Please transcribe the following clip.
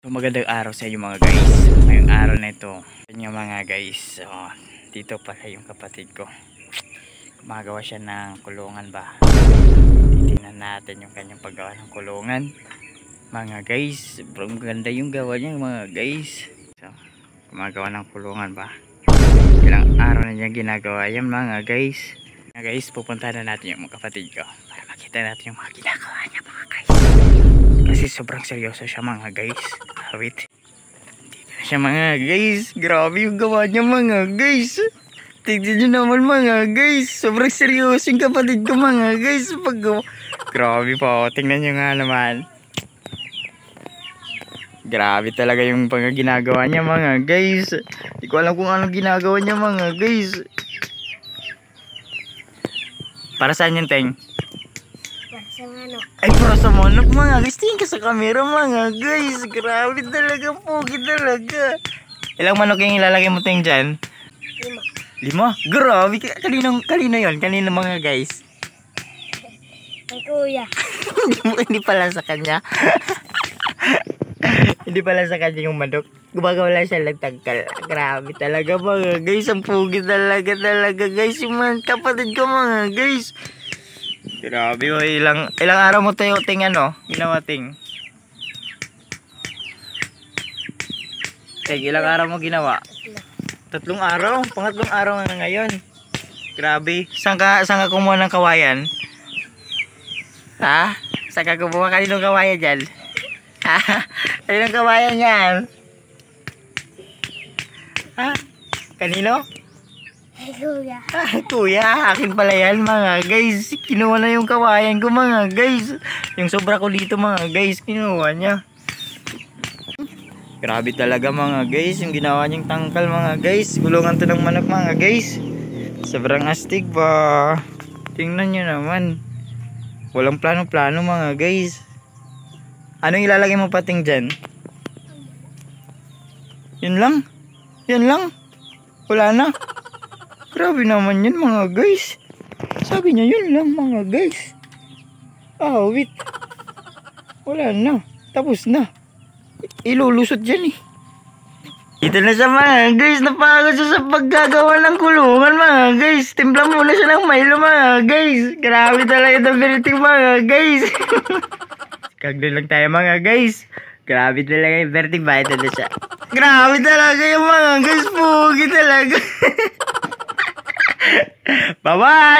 Magandang araw sa inyo mga guys. Ngayong araw na ito, yung mga guys, dito pala yung kapatid ko. Gumagawa siya ng kulungan ba. Titingnan natin yung kanyang paggawa ng kulungan. Mga guys, sobrang ganda yung gawa niya mga guys. So, gumagawa ng kulungan ba. Ilang araw na niya ginagawa yan mga guys. Mga guys, pupunta na natin yung mga kapatid ko para makita natin yung mga ginagawa niya mga guys. Kasi sobrang seryoso siya mga guys. Wait. Dito na siya mga guys. Grabe yung gawa niya mga guys. Tignan nyo naman mga guys. Sobrang seryoso yung kapatid ko mga guys. Grabe po. Tingnan nyo nga naman. Grabe talaga yung ginagawa niya mga guys. Hindi ko alam kung anong ginagawa niya mga guys. Para saan yung Teng? Sa manok. Ay, para sa manok mga guys. Tingin ka sa camera mga guys. Grabe talaga, pogi talaga. Ilang manok yung ilalagay mo Teng dyan? 5. 5? Grabe. Kanino yun? Kanino mga guys? Kay kuya. Hindi pala sa kanya. Hindi pala sa kanya yung manok. Gumagawa lang siya lang tangkal. Grabe talaga mga guys. Ang pogi talaga guys. Yung mga kapatid ko mga guys. Grabe oh, ilang araw mo tayo Ting ginawa Ting? Ting, ilang araw mo ginawa? 3 araw? Pangatlong araw na ngayon. Grabe. Saan ka kumuha ng kawayan? Ha? Saan ka kumuha? Kaninong kawayan dyan? Ha? Kaninong kawayan yan? Ha? Kanino? Kay kuya. Kuya, akin pala yan mga guys. Kinuha na yung kawayan ko mga guys. Yung sobra ko dito mga guys, kinuha niya. Grabe talaga mga guys, yung ginawa niyang tangkal mga guys. Gulungan to ng manok mga guys. Sobrang astig ba. Tingnan nyo naman. Walang plano-plano mga guys. Anong ilalagay mo pating dyan? Yun lang? Yan lang? Wala na? Grabe naman yun mga guys. Sabi niya yun lang mga guys. Wait. Wala na. Tapos na. Ilulusot dyan eh. Ito na siya mga guys. Napagod siya sa paggagawa ng kulungan mga guys. Timpla muna siya ng Milo mga guys. Grabe talaga ito beriting mga guys. Kagdo lang tayo mga guys. Grabe talaga yung beriting ba? Ito na siya. Grabe talaga yung mga guys. Pugi talaga. Bye-bye!